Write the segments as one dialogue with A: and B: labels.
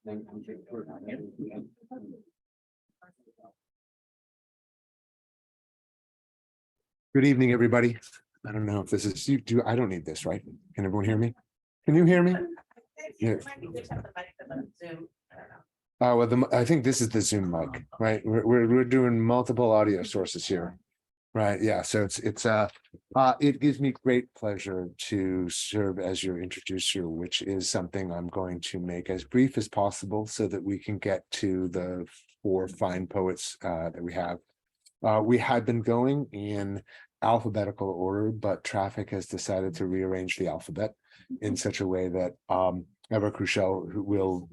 A: Good evening, everybody. I don't know if this is you. I don't need this, right? Can everyone hear me? Can you hear me? Yeah. Well, I think this is the Zoom mic, right? We're doing multiple audio sources here, right? Yeah. So it gives me great pleasure to serve as your introducer, which is something I'm going to make as brief as possible so that we can get to the 4 fine poets that we have. We had been going in alphabetical order, but traffic has decided to rearrange the alphabet in such a way that Ewa Chrusciel, who will,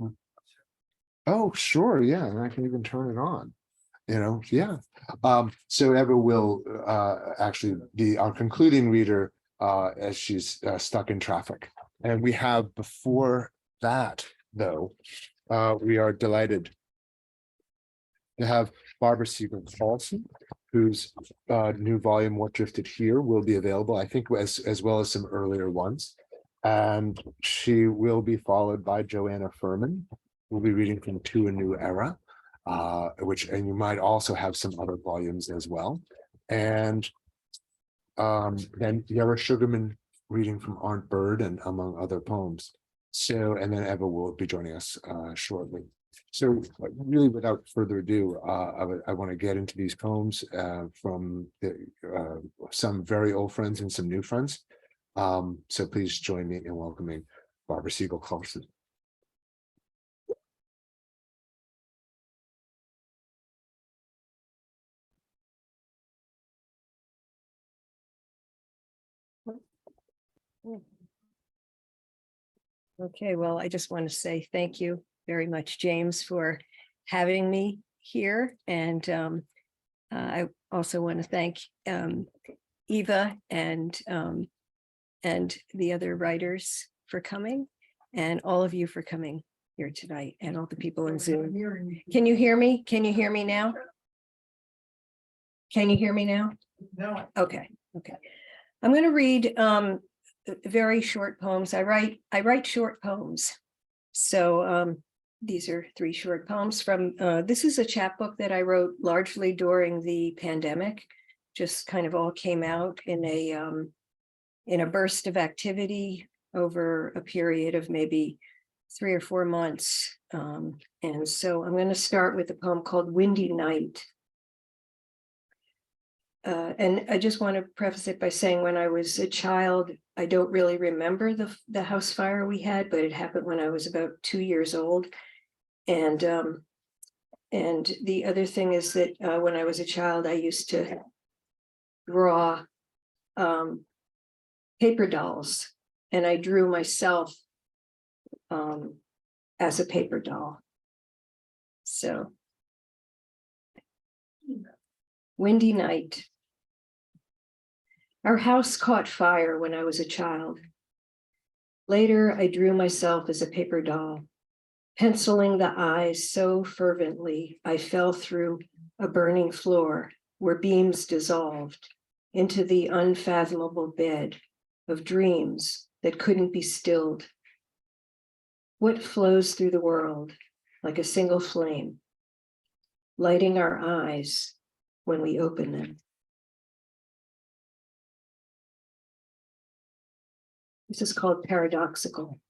A: oh, sure, yeah, and I can even turn it on, yeah. So Ewa will actually be our concluding reader as she's stuck in traffic. And we have before that, though, we are delighted to have Barbara Siegel Carlson, whose new volume, What Drifted Here, will be available, I think, as well as some earlier ones. And she will be followed by Joanna Fuhrman, who will be reading from To a New Era, and you might also have some other volumes as well. And then Yerra Sugarman reading from Arndt Bird and among other poems. So, and then Ewa will be joining us shortly. So really, without further ado, I want to get into these poems from some very old friends and some new friends. So please join me in welcoming Barbara Siegel Carlson.
B: Okay, well, I just want to say thank you very much, James, for having me here. And I also want to thank Ewa and the other writers for coming, and all of you for coming here tonight, and all the people in Zoom. Can you hear me? Can you hear me now? Can you hear me now? No. Okay. I'm going to read very short poems. I write short poems. So these are 3 short poems from, this is a chapbook that I wrote largely during the pandemic, just kind of all came out in a burst of activity over a period of maybe 3 or 4 months. And so I'm going to start with a poem called Windy Night. And I just want to preface it by saying when I was a child, I don't really remember the house fire we had, but it happened when I was about 2 years old. And the other thing is that when I was a child, I used to draw paper dolls, and I drew myself as a paper doll. So, Windy Night. Our house caught fire when I was a child. Later, I drew myself as a paper doll, penciling the eyes so fervently I fell through a burning floor where beams dissolved into the unfathomable bed of dreams that couldn't be stilled. What flows through the world like a single flame, lighting our eyes when we open them? This is called Paradoxical.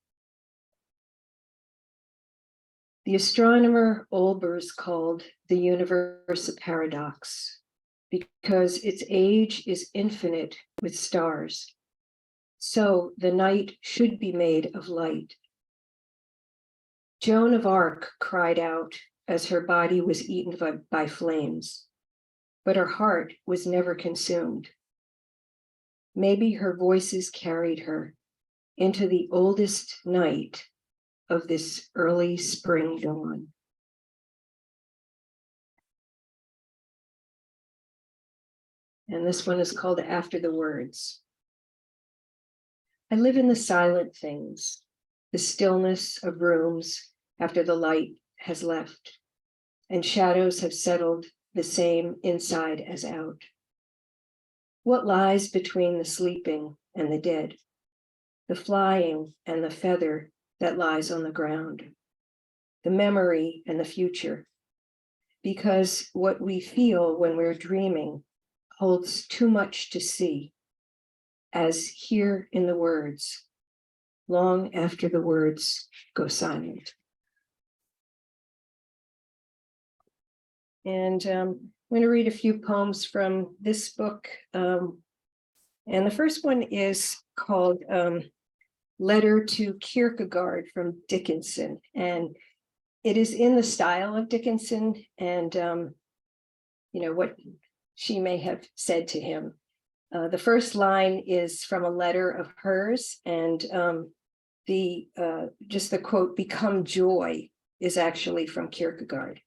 B: The astronomer Olbers called the universe a paradox because its age is infinite with stars. So the night should be made of light. Joan of Arc cried out as her body was eaten by flames, but her heart was never consumed. Maybe her voices carried her into the oldest night of this early spring dawn. And this one is called After the Words. I live in the silent things, the stillness of rooms after the light has left, and shadows have settled the same inside as out. What lies between the sleeping and the dead, the flying and the feather that lies on the ground? the memory, and the future. Because what we feel when we're dreaming holds too much to see, as here in the words, long after the words go silent. And I'm going to read a few poems from this book. And the first one is called Letter to Kierkegaard from Dickinson. And it is in the style of Dickinson and, what she may have said to him. The first line is from a letter of hers, and just the quote, "Become joy," is actually from Kierkegaard.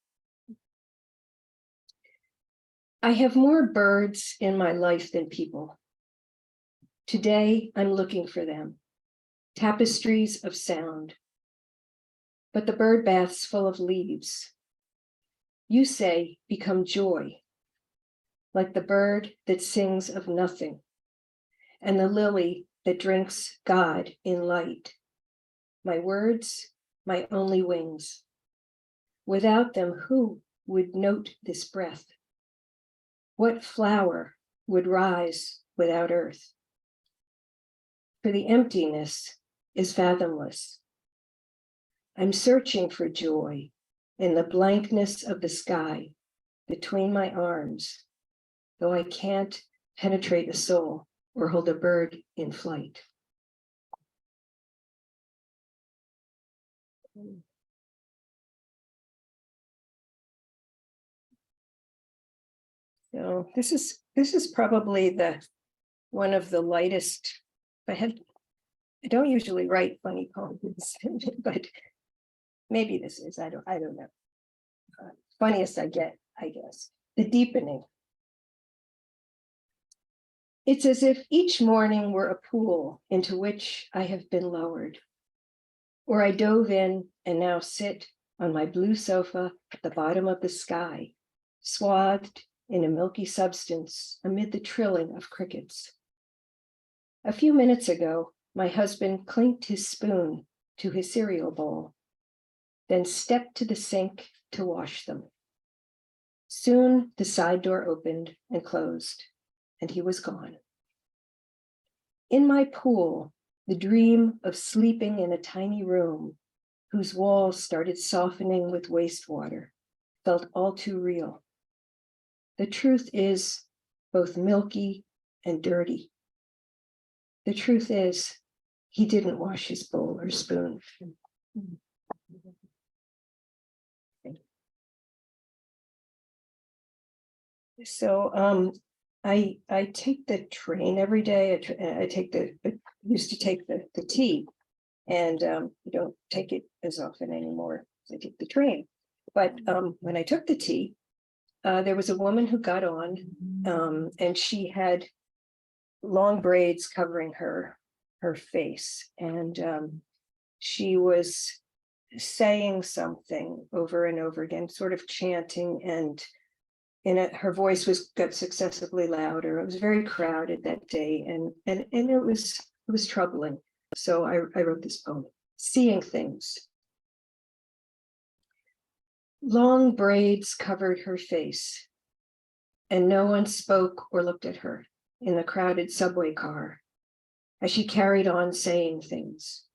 B: I have more birds in my life than people. Today, I'm looking for them, tapestries of sound. But the bird bath's full of leaves. You say, become joy, like the bird that sings of nothing, and the lily that drinks God in light. My words, my only wings. Without them, who would note this breath? What flower would rise without earth? For the emptiness is fathomless. I'm searching for joy in the blankness of the sky between my arms, though I can't penetrate the soul or hold a bird in flight. So this is probably one of the lightest. I don't usually write funny poems, but maybe this is. I don't know. Funniest I get, I guess. The deepening. It's as if each morning were a pool into which I have been lowered, or I dove in and now sit on my blue sofa at the bottom of the sky, swathed in a milky substance amid the trilling of crickets. A few minutes ago, my husband clinked his spoon to his cereal bowl, then stepped to the sink to wash them. Soon the side door opened and closed, and he was gone. In my pool, the dream of sleeping in a tiny room whose walls started softening with wastewater felt all too real. The truth is both milky and dirty. The truth is, he didn't wash his bowl or spoon. So I take the train every day. I used to take the T, and I don't take it as often anymore. I take the train. But when I took the T, there was a woman who got on, and she had long braids covering her face, and she was saying something over and over again, sort of chanting, and her voice got successively louder. It was very crowded that day, and it was troubling. So I wrote this poem, Seeing Things. Long braids covered her face, and no one spoke or looked at her in the crowded subway car as she carried on saying things,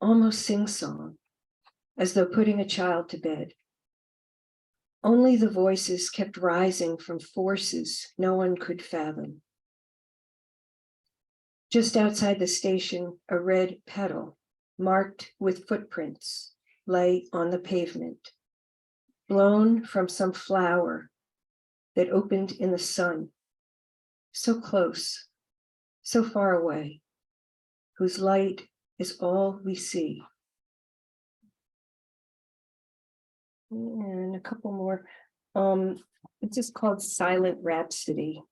B: almost sing-song, as though putting a child to bed. Only the voices kept rising from forces no one could fathom. Just outside the station, a red petal, marked with footprints, lay on the pavement, blown from some flower that opened in the sun, so close, so far away, whose light is all we see. And a couple more. It's just called Silent Rhapsody.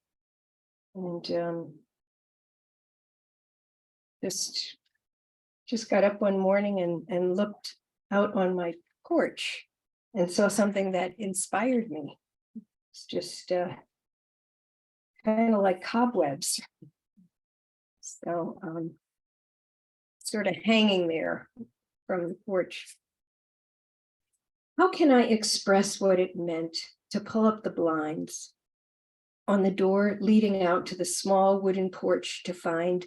B: And just got up one morning and looked out on my porch and saw something that inspired me. It's just kind of like cobwebs. So sort of hanging there from the porch. How can I express what it meant to pull up the blinds on the door leading out to the small wooden porch to find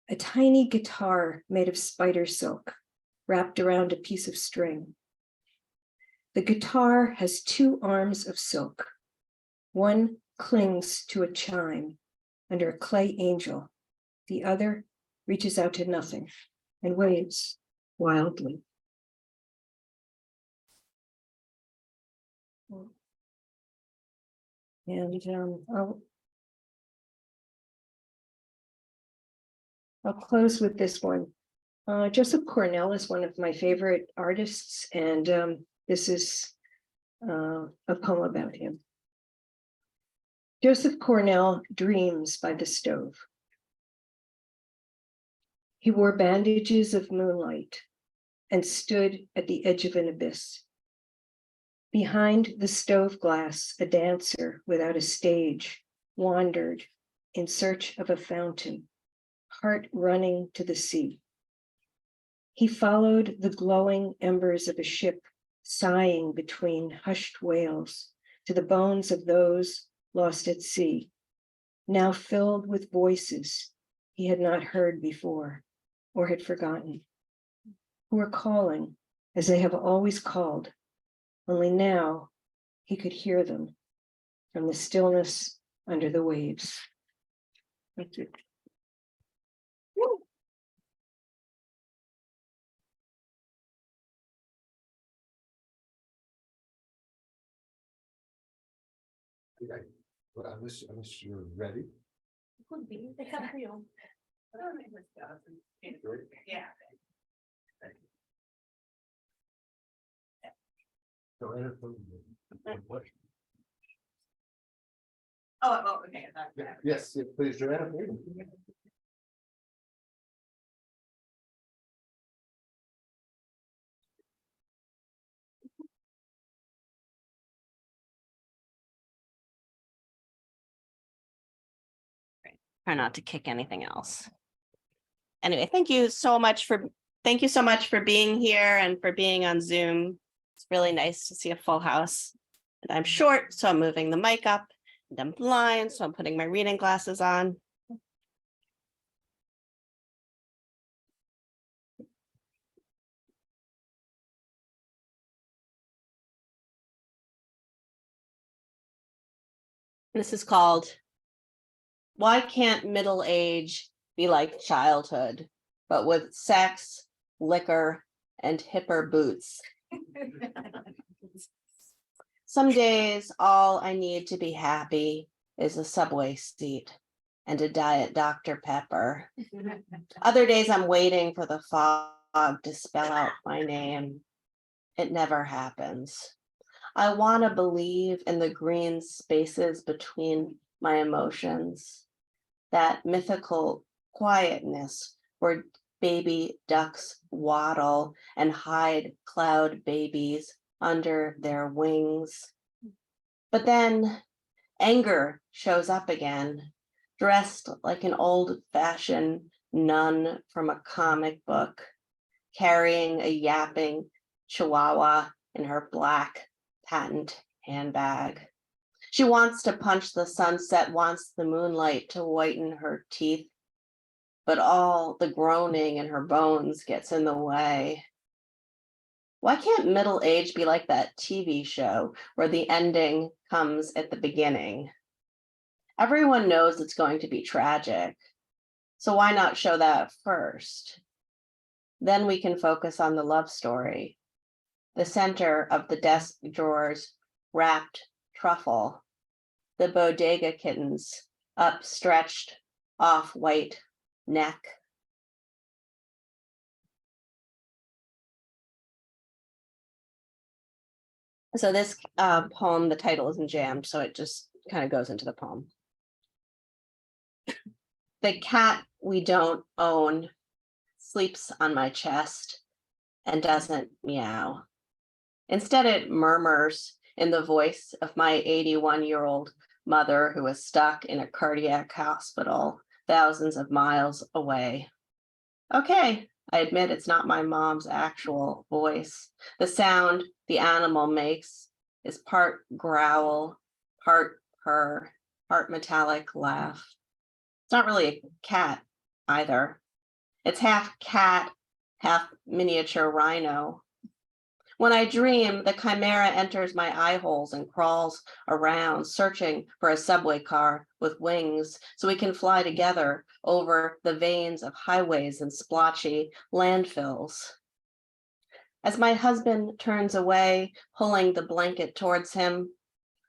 B: a tiny guitar made of spider silk wrapped around a piece of string? The guitar has two arms of silk. One clings to a chime under a clay angel. The other reaches out to nothing and waves wildly. And I'll close with this one. Joseph Cornell is one of my favorite artists, and this is a poem about him. Joseph Cornell dreams by the stove. He wore bandages of moonlight and stood at the edge of an abyss. Behind the stove glass, a dancer without a stage wandered in search of a fountain, heart running to the sea. He followed the glowing embers of a ship, sighing between hushed wails to the bones of those lost at sea, now filled with voices he had not heard before or had forgotten, who were calling as they have always called, only now he could hear them from the stillness under the waves. Thank you.
A: Okay. Well, unless you're ready.
C: Could be. They have you. Yeah.
A: Joanna, what?
C: Oh, okay.
A: Yes, please, Joanna.
C: Try not to kick anything else. Anyway, thank you so much for being here and for being on Zoom. It's really nice to see a full house. And I'm short, so I'm moving the mic up, and I'm blind, so I'm putting my reading glasses on. This is called Why Can't Middle Age Be Like Childhood, but with sex, liquor, and hipper boots? Some days, all I need to be happy is a subway seat and a Diet Dr. Pepper. Other days, I'm waiting for the fog to spell out my name. It never happens. I want to believe in the green spaces between my emotions, that mythical quietness where baby ducks waddle and hide cloud babies under their wings. But then anger shows up again, dressed like an old-fashioned nun from a comic book, carrying a yapping chihuahua in her black patent handbag. She wants to punch the sunset, wants the moonlight to whiten her teeth, but all the groaning in her bones gets in the way. Why can't middle age be like that TV show where the ending comes at the beginning? Everyone knows it's going to be tragic, so why not show that first? Then we can focus on the love story, the center of the desk drawer's wrapped truffle, the bodega kitten's upstretched off-white neck. So this poem, the title isn't jammed, so it just kind of goes into the poem. The cat we don't own sleeps on my chest and doesn't meow. Instead, it murmurs in the voice of my 81-year-old mother who is stuck in a cardiac hospital thousands of miles away. Okay, I admit it's not my mom's actual voice. The sound the animal makes is part growl, part purr, part metallic laugh. It's not really a cat either. It's half cat, half miniature rhino. When I dream, the chimera enters my eye holes and crawls around, searching for a subway car with wings so we can fly together over the veins of highways and splotchy landfills. As my husband turns away, pulling the blanket towards him,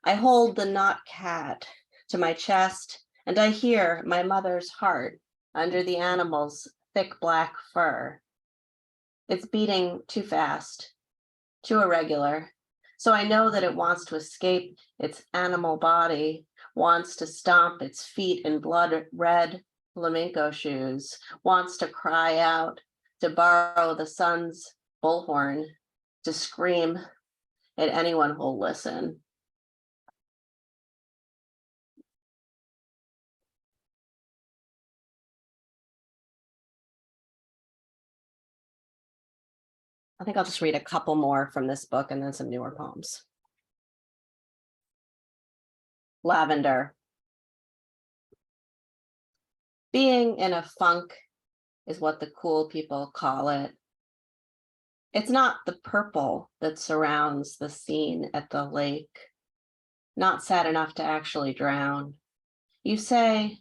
C: I hold the not cat to my chest, and I hear my mother's heart under the animal's thick black fur. It's beating too fast, too irregular, so I know that it wants to escape its animal body, wants to stomp its feet in blood-red flamenco shoes, wants to cry out, to borrow the sun's bullhorn, to scream at anyone who'll listen. I think I'll just read a couple more from this book and then some newer poems. Lavender. Being in a funk is what the cool people call it. It's not the purple that surrounds the scene at the lake, not sad enough to actually drown. You say,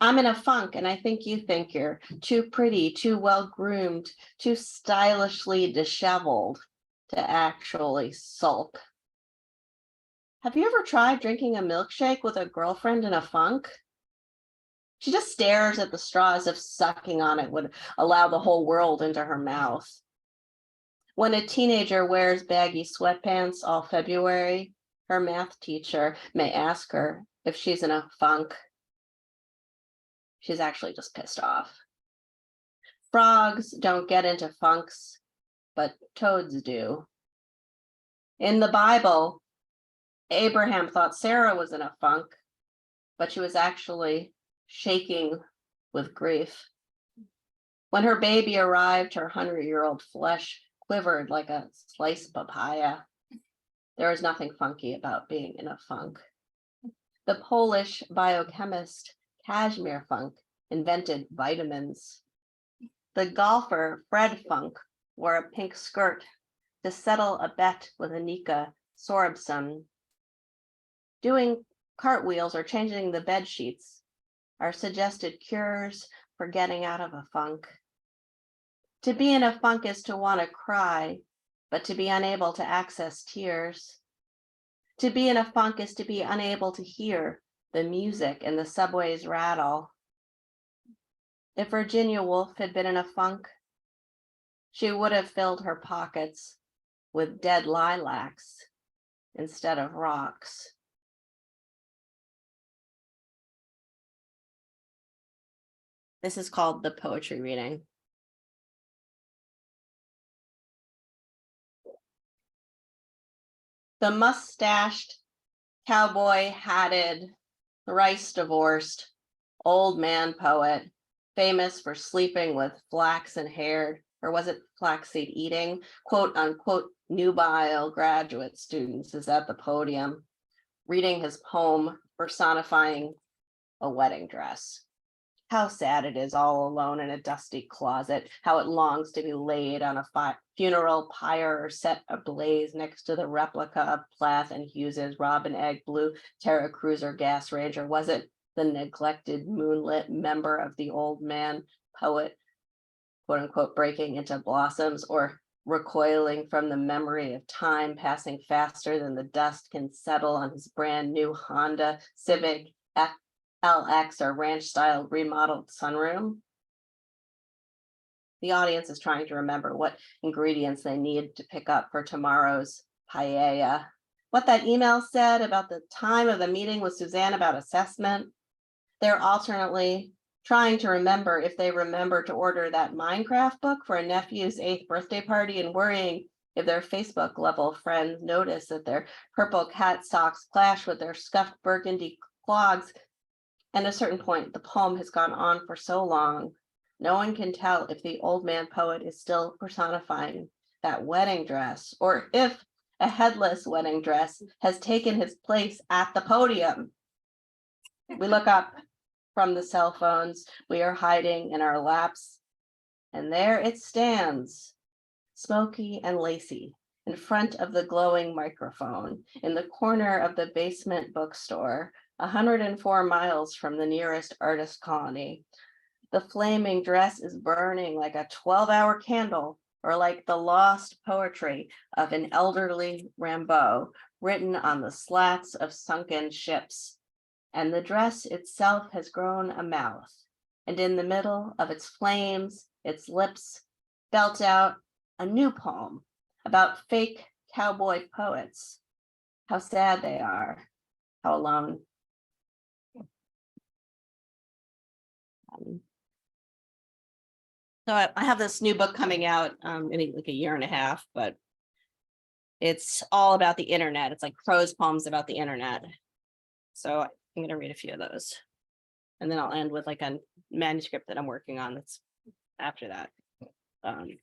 C: I'm in a funk, and I think you think you're too pretty, too well-groomed, too stylishly disheveled to actually sulk. Have you ever tried drinking a milkshake with a girlfriend in a funk? She just stares at the straw as if sucking on it would allow the whole world into her mouth. When a teenager wears baggy sweatpants all February, her math teacher may ask her if she's in a funk. She's actually just pissed off. Frogs don't get into funks, but toads do. In the Bible, Abraham thought Sarah was in a funk, but she was actually shaking with grief. When her baby arrived, her 100-year-old flesh quivered like a sliced papaya. There is nothing funky about being in a funk. The Polish biochemist Casimir Funk invented vitamins. The golfer Fred Funk wore a pink skirt to settle a bet with Anika Sorebson. Doing cartwheels or changing the bed sheets are suggested cures for getting out of a funk. To be in a funk is to want to cry, but to be unable to access tears. To be in a funk is to be unable to hear the music in the subway's rattle. If Virginia Woolf had been in a funk, she would have filled her pockets with dead lilacs instead of rocks. This is called the poetry reading. The mustached, cowboy-hatted, thrice-divorced, old man poet, famous for sleeping with flaxen-haired, or was it flaxseed eating, quote-unquote, nubile graduate students, is at the podium, reading his poem personifying a wedding dress. How sad it is all alone in a dusty closet, how it longs to be laid on a funeral pyre or set ablaze next to the replica of Plath and Hughes's Robin Egg Blue Terra Cruiser Gas Ranger. Was it the neglected moonlit member of the old man poet, quote unquote, breaking into blossoms, or recoiling from the memory of time passing faster than the dust can settle on his brand new Honda Civic LX or ranch-style remodeled sunroom? The audience is trying to remember what ingredients they need to pick up for tomorrow's paella. What that email said about the time of the meeting with Suzanne about assessment. They're alternately trying to remember if they remember to order that Minecraft book for a nephew's 8th birthday party, and worrying if their Facebook level friends notice that their purple cat socks clash with their scuffed burgundy clogs. And at a certain point, the poem has gone on for so long, no one can tell if the old man poet is still personifying that wedding dress, or if a headless wedding dress has taken his place at the podium. We look up from the cell phones we are hiding in our laps, and there it stands, smoky and lacy, in front of the glowing microphone, in the corner of the basement bookstore, 104 miles from the nearest artist colony. The flaming dress is burning like a 12-hour candle, or like the lost poetry of an elderly Rimbaud written on the slats of sunken ships. And the dress itself has grown a mouth, and in the middle of its flames, its lips belt out a new poem about fake cowboy poets, how sad they are, how alone. So I have this new book coming out in like a year and a half, but it's all about the internet. It's like prose poems about the internet. So I'm going to read a few of those. And then I'll end with like a manuscript that I'm working on that's after that. Read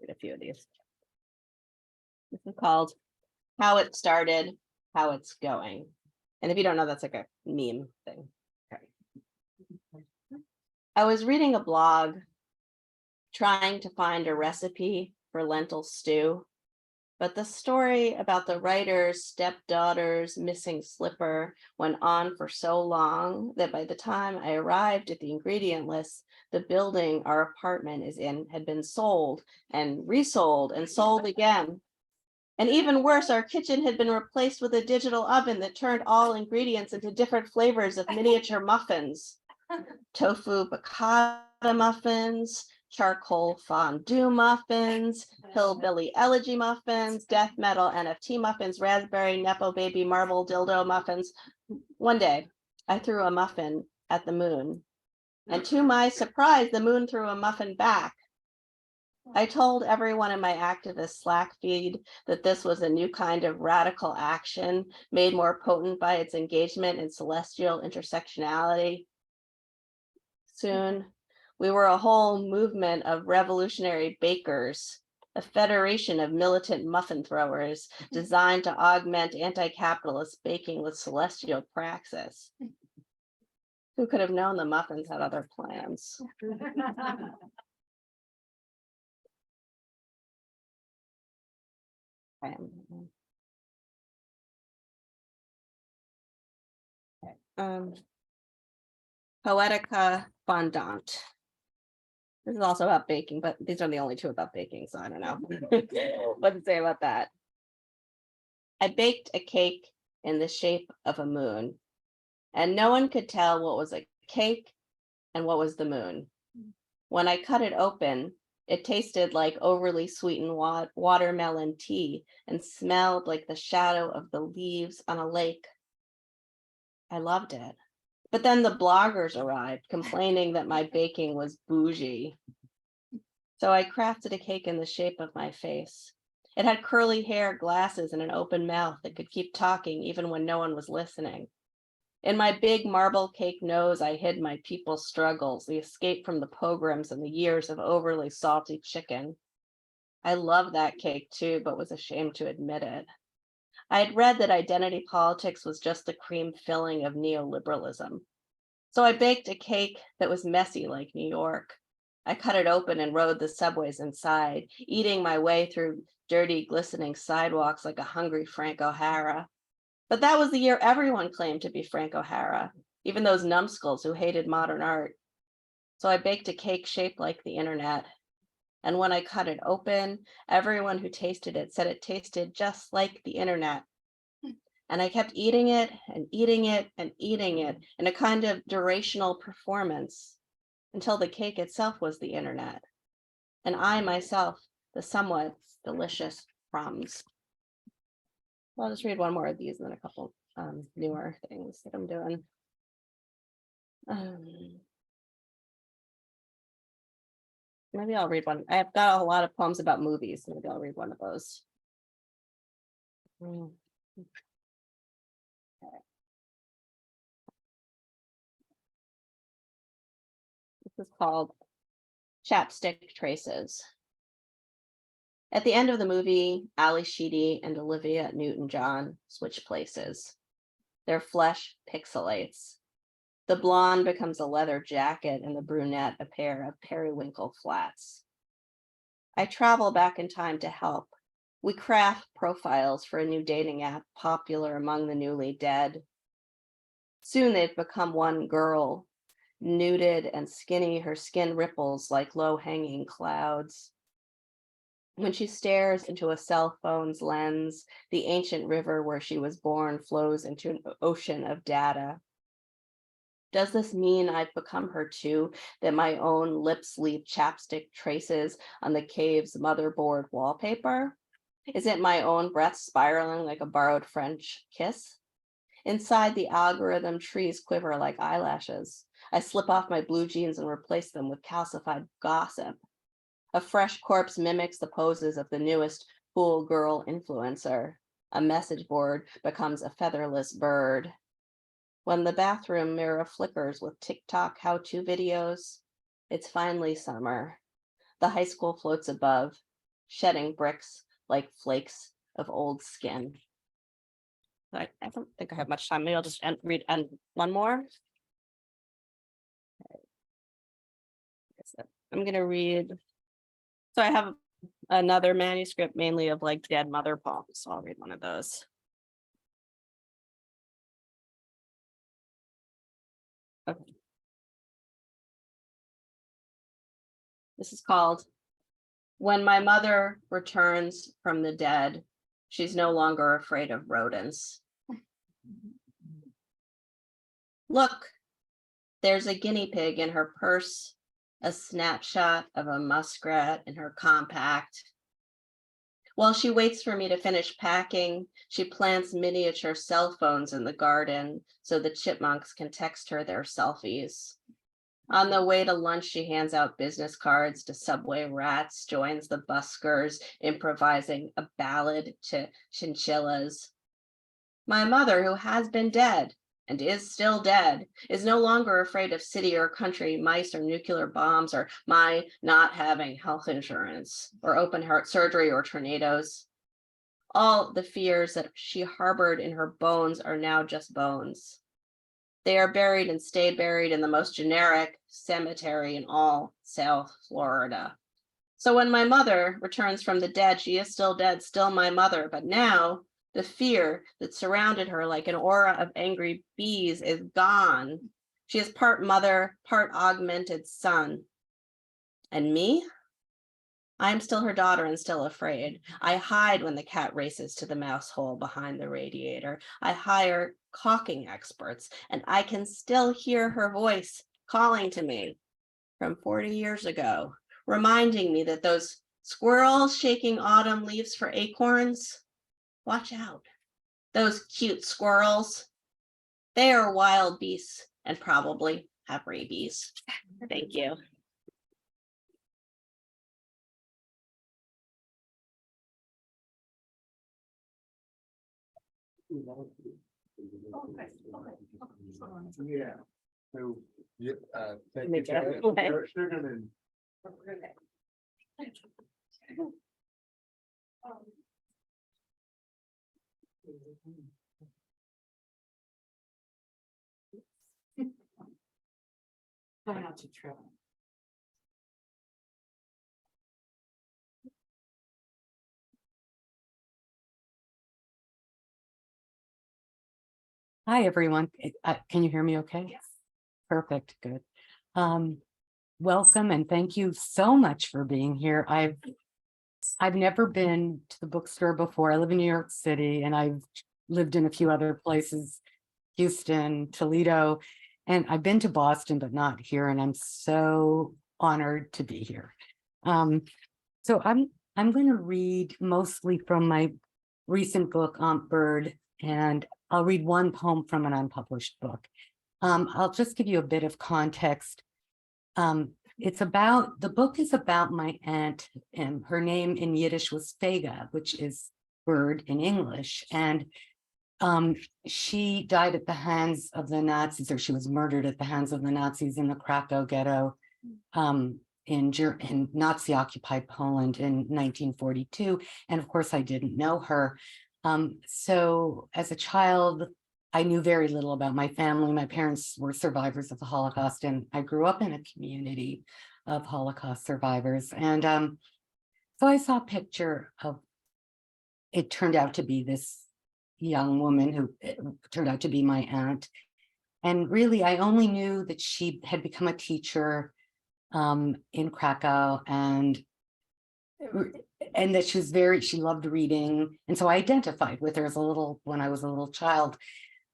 C: a few of these. This is called How It Started, How It's Going. And if you don't know, that's like a meme thing. Okay. I was reading a blog trying to find a recipe for lentil stew, but the story about the writer's stepdaughter's missing slipper went on for so long that by the time I arrived at the ingredient list, the building our apartment is in had been sold and resold and sold again. And even worse, our kitchen had been replaced with a digital oven that turned all ingredients into different flavors of miniature muffins. Tofu piccata muffins, charcoal fondue muffins, hillbilly elegy muffins, death metal NFT muffins, raspberry nepo baby marble dildo muffins. One day, I threw a muffin at the moon, and to my surprise, the moon threw a muffin back. I told everyone in my activist Slack feed that this was a new kind of radical action made more potent by its engagement in celestial intersectionality. Soon, we were a whole movement of revolutionary bakers, a federation of militant muffin throwers designed to augment anti-capitalist baking with celestial praxis. Who could have known the muffins had other plans? Poetica Fondant. This is also about baking, but these are the only two about baking, so I don't know what to say about that. I baked a cake in the shape of a moon, and no one could tell what was a cake and what was the moon. When I cut it open, it tasted like overly sweetened watermelon tea and smelled like the shadow of the leaves on a lake. I loved it. But then the bloggers arrived complaining that my baking was bougie. So I crafted a cake in the shape of my face. It had curly hair, glasses, and an open mouth that could keep talking even when no one was listening. In my big marble cake nose, I hid my people's struggles, the escape from the pogroms and the years of overly salty chicken. I loved that cake too, but was ashamed to admit it. I had read that identity politics was just the cream filling of neoliberalism. So I baked a cake that was messy like New York. I cut it open and rode the subways inside, eating my way through dirty, glistening sidewalks like a hungry Frank O'Hara. But that was the year everyone claimed to be Frank O'Hara, even those numbskulls who hated modern art. So I baked a cake shaped like the internet. And when I cut it open, everyone who tasted it said it tasted just like the internet. And I kept eating it and eating it and eating it in a kind of durational performance until the cake itself was the internet. And I myself, the somewhat delicious crumbs. I'll just read one more of these and then a couple newer things that I'm doing. Maybe I'll read one. I've got a lot of poems about movies. Maybe I'll read one of those. Okay. This is called Chapstick traces. At the end of the movie, Ali Sheedy and Olivia Newton-John switch places. Their flesh pixelates. The blonde becomes a leather jacket and the brunette a pair of periwinkle flats. I travel back in time to help. We craft profiles for a new dating app popular among the newly dead. Soon they've become one girl, nuded and skinny, her skin ripples like low-hanging clouds. When she stares into a cell phone's lens, the ancient river where she was born flows into an ocean of data. Does this mean I've become her too, that my own lips leave chapstick traces on the cave's motherboard wallpaper? Is it my own breath spiraling like a borrowed French kiss? Inside the algorithm, trees quiver like eyelashes. I slip off my blue jeans and replace them with calcified gossip. A fresh corpse mimics the poses of the newest cool girl influencer. A message board becomes a featherless bird. When the bathroom mirror flickers with TikTok how-to videos, it's finally summer. The high school floats above, shedding bricks like flakes of old skin. I don't think I have much time. Maybe I'll just read one more. I'm going to read. So I have another manuscript mainly of like dead mother poems. So I'll read one of those. Okay. This is called When My Mother Returns from the Dead, She's No Longer Afraid of Rodents. Look, there's a guinea pig in her purse, a snapshot of a muskrat in her compact. While she waits for me to finish packing, she plants miniature cell phones in the garden so the chipmunks can text her their selfies. On the way to lunch, she hands out business cards to subway rats, joins the buskers, improvising a ballad to chinchillas. My mother, who has been dead and is still dead, is no longer afraid of city or country mice or nuclear bombs or my not having health insurance or open heart surgery or tornadoes. All the fears that she harbored in her bones are now just bones. They are buried and stay buried in the most generic cemetery in all South Florida. So when my mother returns from the dead, she is still dead, still my mother, but now the fear that surrounded her like an aura of angry bees is gone. She is part mother, part augmented son. And me? I am still her daughter and still afraid. I hide when the cat races to the mouse hole behind the radiator. I hire caulking experts, and I can still hear her voice calling to me from 40 years ago, reminding me that those squirrels shaking autumn leaves for acorns, watch out. Those cute squirrels, they are wild beasts and probably have rabies. Thank you.
A: Yeah. So, yeah, thank
C: me
A: you,
C: get
A: Joanna.
C: it. Okay.
A: Yerra Sugarman.
D: Try not to trip. Hi, everyone. Can you hear me okay? Yes. Perfect, good. Welcome and thank you so much for being here. I've never been to the bookstore before. I live in New York City and I've lived in a few other places, Houston, Toledo, and I've been to Boston, but not here. And I'm so honored to be here. So I'm going to read mostly from my recent book, Aunt Bird, and I'll read one poem from an unpublished book. I'll just give you a bit of context. The book is about my aunt, and her name in Yiddish was Fega, which is bird in English. And she died at the hands of the Nazis, or she was murdered at the hands of the Nazis in the Krakow ghetto in Nazi-occupied Poland in 1942. And of course, I didn't know her. So as a child, I knew very little about my family. My parents were survivors of the Holocaust, and I grew up in a community of Holocaust survivors. And so I saw a picture of, it turned out to be this young woman who turned out to be my aunt. And really, I only knew that she had become a teacher in Krakow, and that she loved reading. And so I identified with her when I was a little child.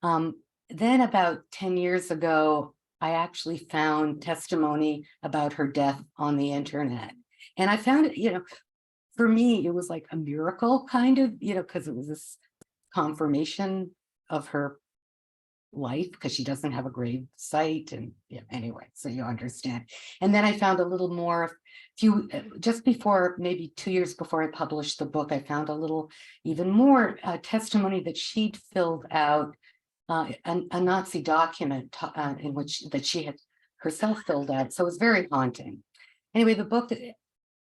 D: Then about 10 years ago, I actually found testimony about her death on the internet. And I found it, for me, it was like a miracle kind of, because it was this confirmation of her life, because she doesn't have a grave site. And anyway, so you understand. And then I found a little more, just before, maybe 2 years before I published the book, I found a little even more testimony that she'd filled out, a Nazi document that she had herself filled out. So it was very haunting. Anyway,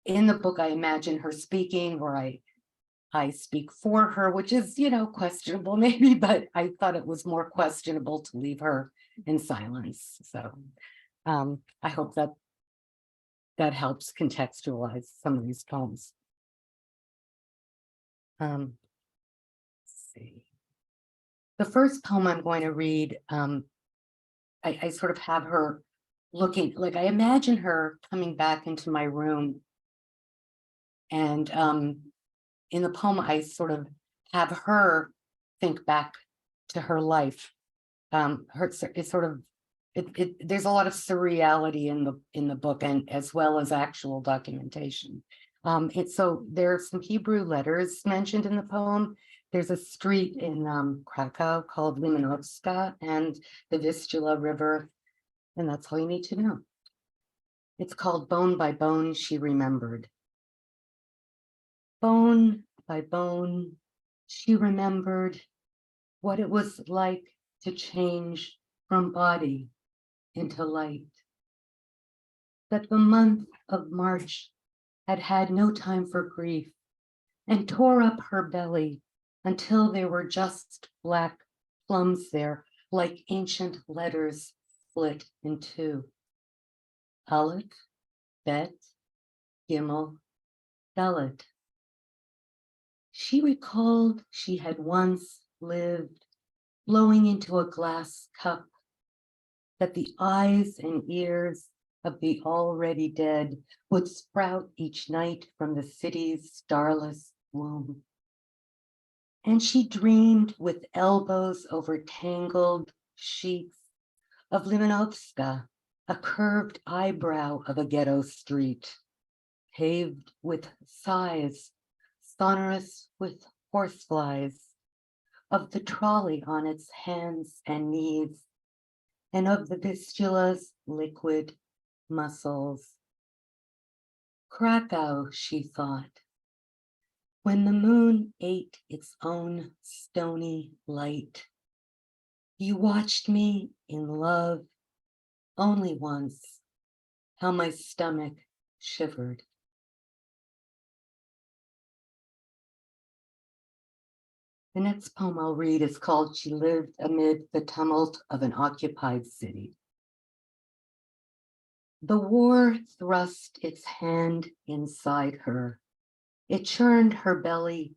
D: in the book, I imagine her speaking, or I speak for her, which is, questionable maybe, but I thought it was more questionable to leave her in silence. So I hope that helps contextualize some of these poems. Let's see. The first poem I'm going to read, I sort of have her looking, like I imagine her coming back into my room. And in the poem, I sort of have her think back to her life. It's sort of, there's a lot of surreality in the book, and as well as actual documentation. So there are some Hebrew letters mentioned in the poem. There's a street in Krakow called Limanowska, and the Vistula River, and that's all you need to know. It's called Bone by Bone, She Remembered. Bone by bone, she remembered what it was like to change from body into light. That the month of March had had no time for grief, and tore up her belly until there were just black plums there, like ancient letters split in two. Aleph, Bet, Gimel, Dalet. She recalled she had once lived, blowing into a glass cup, that the eyes and ears of the already dead would sprout each night from the city's starless womb. And she dreamed with elbows over tangled sheets of Limanowska, a curved eyebrow of a ghetto street, paved with sighs, sonorous with horseflies, of the trolley on its hands and knees, and of the Vistula's liquid muscles. Krakow, she thought, when the moon ate its own stony light. You watched me in love only once, how my stomach shivered. The next poem I'll read is called She Lived Amid the Tumult of an Occupied City. The war thrust its hand inside her. It churned her belly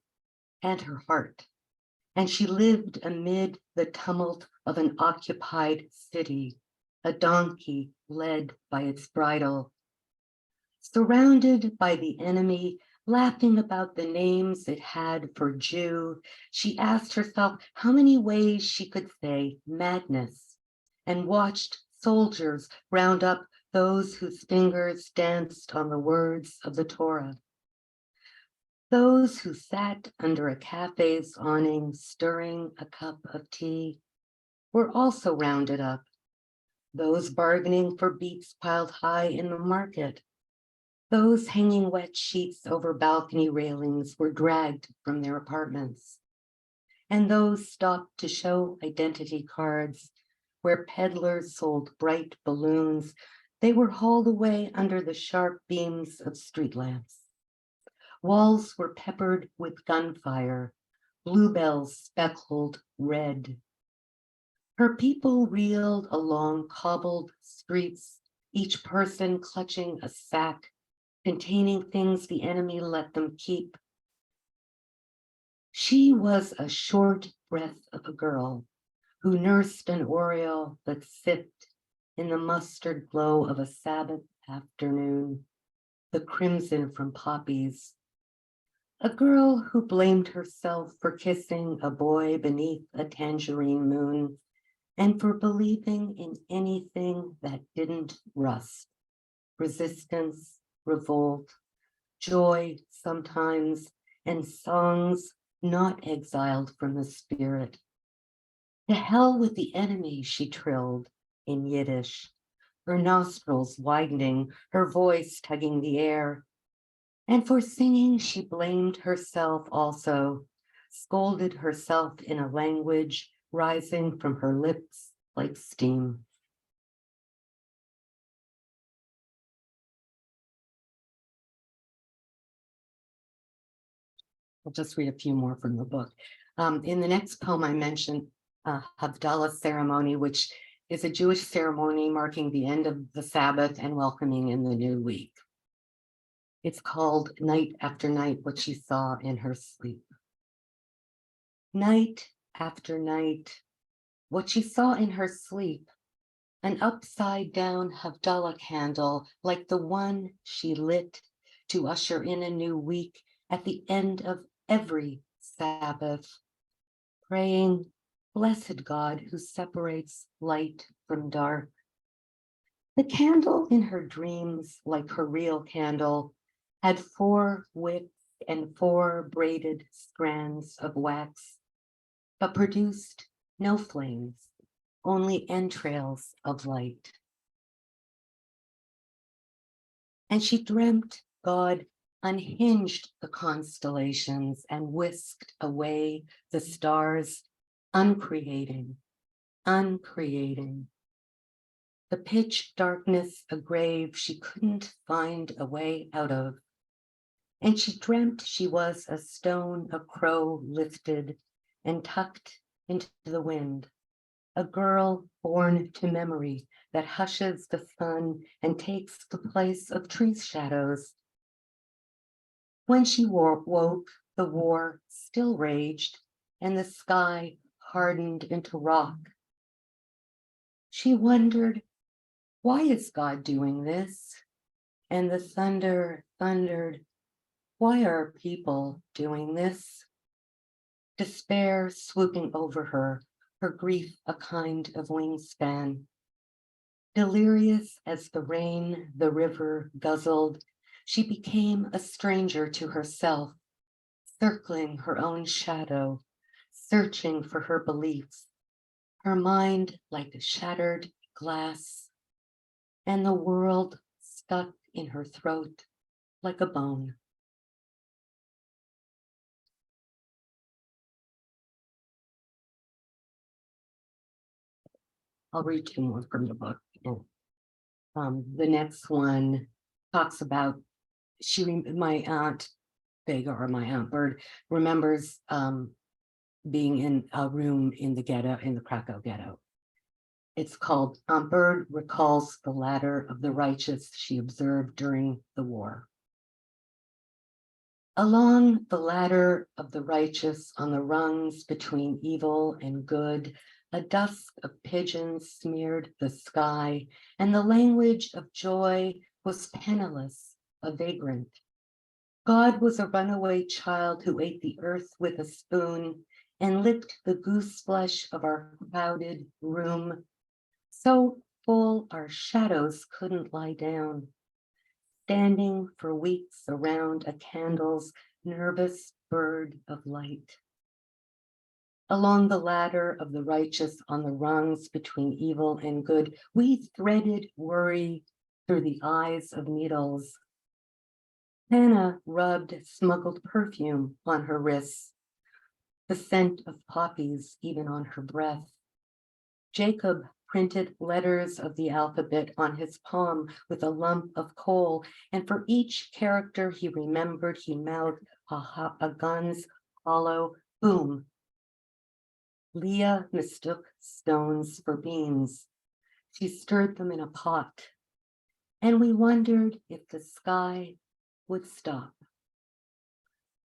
D: and her heart, and she lived amid the tumult of an occupied city, a donkey led by its bridle. Surrounded by the enemy, laughing about the names it had for Jew, she asked herself how many ways she could say madness, and watched soldiers round up those whose fingers danced on the words of the Torah. Those who sat under a cafe's awning stirring a cup of tea were also rounded up. Those bargaining for beets piled high in the market, those hanging wet sheets over balcony railings were dragged from their apartments. And those stopped to show identity cards where peddlers sold bright balloons They were hauled away under the sharp beams of street lamps. Walls were peppered with gunfire, bluebells speckled red. Her people reeled along cobbled streets, each person clutching a sack containing things the enemy let them keep. She was a short breath of a girl who nursed an oriole that sipped in the mustard glow of a Sabbath afternoon, the crimson from poppies. A girl who blamed herself for kissing a boy beneath a tangerine moon and for believing in anything that didn't rust. Resistance, revolt, joy sometimes, and songs not exiled from the spirit. To hell with the enemy, she trilled in Yiddish, her nostrils widening, her voice tugging the air. And for singing, she blamed herself also, scolded herself in a language rising from her lips like steam. I'll just read a few more from the book. In the next poem, I mentioned Havdalah ceremony, which is a Jewish ceremony marking the end of the Sabbath and welcoming in the new week. It's called Night After Night, What She Saw in Her Sleep. Night after night, what she saw in her sleep, an upside down Havdalah candle like the one she lit to usher in a new week at the end of every Sabbath, praying, blessed God who separates light from dark. The candle in her dreams, like her real candle, had 4 wicks and 4 braided strands of wax, but produced no flames, only entrails of light. And she dreamt God unhinged the constellations and whisked away the stars, uncreating. The pitch darkness, a grave she couldn't find a way out of. And she dreamt she was a stone a crow lifted and tucked into the wind, a girl born to memory that hushes the sun and takes the place of tree's shadows. When she woke, the war still raged and the sky hardened into rock. She wondered, why is God doing this? And the thunder thundered, why are people doing this? Despair swooping over her, her grief a kind of wingspan. Delirious as the rain the river guzzled, she became a stranger to herself, circling her own shadow, searching for her beliefs, her mind like shattered glass, and the world stuck in her throat like a bone. I'll read 2 more from the book. The next one talks about my aunt Vega, or my aunt Bird, remembers being in a room in the ghetto, in the Krakow ghetto. It's called Aunt Bird Recalls the Ladder of the Righteous She Observed During the War. Along the ladder of the righteous, on the rungs between evil and good, a dusk of pigeons smeared the sky, and the language of joy was penniless, a vagrant. God was a runaway child who ate the earth with a spoon and licked the goose flesh of our crowded room, so full our shadows couldn't lie down, standing for weeks around a candle's nervous bird of light. Along the ladder of the righteous, on the rungs between evil and good, we threaded worry through the eyes of needles. Hannah rubbed smuggled perfume on her wrists, the scent of poppies even on her breath. Jacob printed letters of the alphabet on his palm with a lump of coal, and for each character he remembered, he mouthed a gun's hollow boom. Leah mistook stones for beans. She stirred them in a pot, and we wondered if the sky would stop.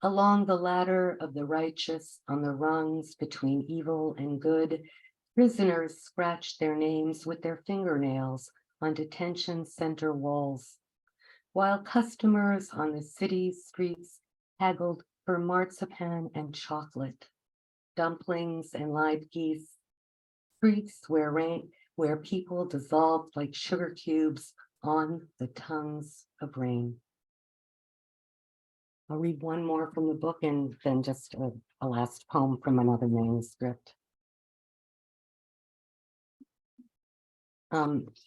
D: Along the ladder of the righteous, on the rungs between evil and good, prisoners scratched their names with their fingernails on detention center walls, while customers on the city streets haggled for marzipan and chocolate, dumplings and live geese, streets where people dissolved like sugar cubes on the tongues of rain. I'll read one more from the book and then just a last poem from another manuscript.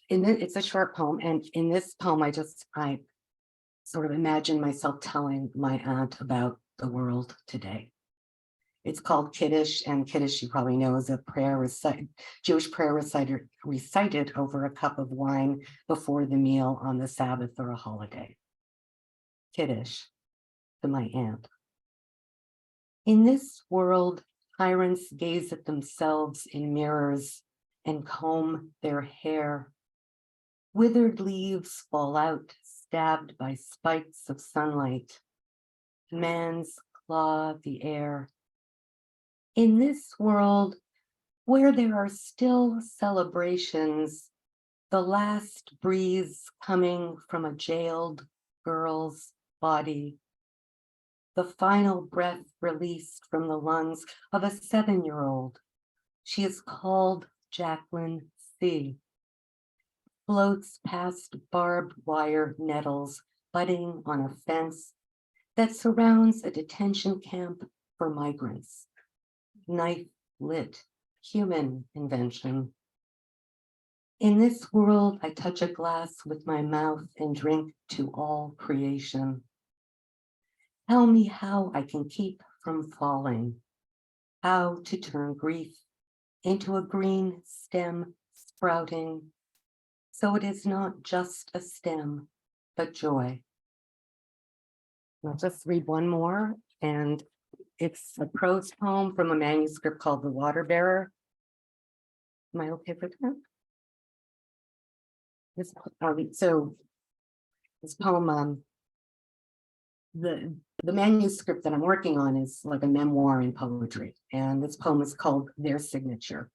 D: It's a short poem, and in this poem, I sort of imagine myself telling my aunt about the world today. It's called Kiddush, and Kiddush, you probably know, is a Jewish prayer recited over a cup of wine before the meal on the Sabbath or a holiday. Kiddush, to my aunt. In this world, tyrants gaze at themselves in mirrors and comb their hair. Withered leaves fall out, stabbed by spikes of sunlight. Man's claw the air. In this world, where there are still celebrations, the last breeze coming from a jailed girl's body, the final breath released from the lungs of a 7-year-old. She is called Jacqueline C. Floats past barbed wire nettles budding on a fence that surrounds a detention camp for migrants. Knife lit, human invention. In this world, I touch a glass with my mouth and drink to all creation. Tell me how I can keep from falling, how to turn grief into a green stem sprouting, so it is not just a stem, but joy. I'll just read one more, and it's a prose poem from a manuscript called The Water Bearer. Am I okay for that? This poem, the manuscript that I'm working on is like a memoir in poetry, and this poem is called Their Signature.